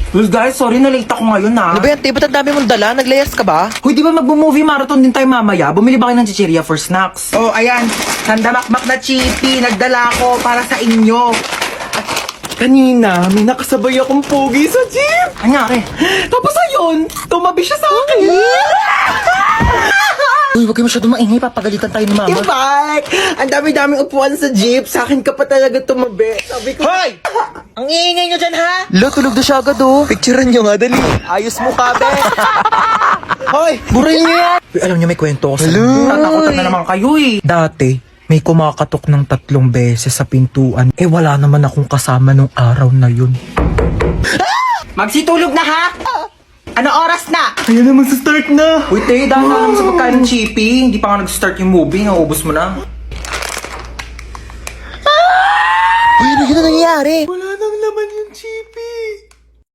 Well guys, sorry na late ako ngayon ha. Ano ba yan, te? Ba't ang dami mong dala? Naglayas ka ba? Hoy, di ba magbo-movie marathon din tayo mamaya? Bumili ba kayo ng chichirya for snacks? Oh, ayan. Sandamakmak na chippy. Nagdala ko para sa inyo. Kanina, may nakasabay akong pogi sa jeep. Anyari? Tapos ayun, tumabi siya sa akin. Uy, huwag kayo masyadong maingay. Papagalitan tayo ni mama. Bye! Ang dami-daming upuan sa jeep. Sa akin ka pa talaga tumabi. Sabi ko, Hoy! Ang iingay nyo dyan, ha? Lo, tulog na siya agad oh. Picturean nyo nga, dali. Ayos mo ka, be. Hoy! Burayin nyo yan! Uy, alam nyo, may kwento ko sa Tatakotan na naman kayo eh. Dati, may kumakatok ng 3 beses sa pintuan. Eh, wala naman akong kasama nung araw na yun. Magsitulog na, ha? Ano oras na? Ayan na, magsa-start na. Uy, te, dahil na naman sa pagkain ng chippy. Hindi pa nga nag-start yung movie. Naubos mo na. Uy, ano yun na nangyayari?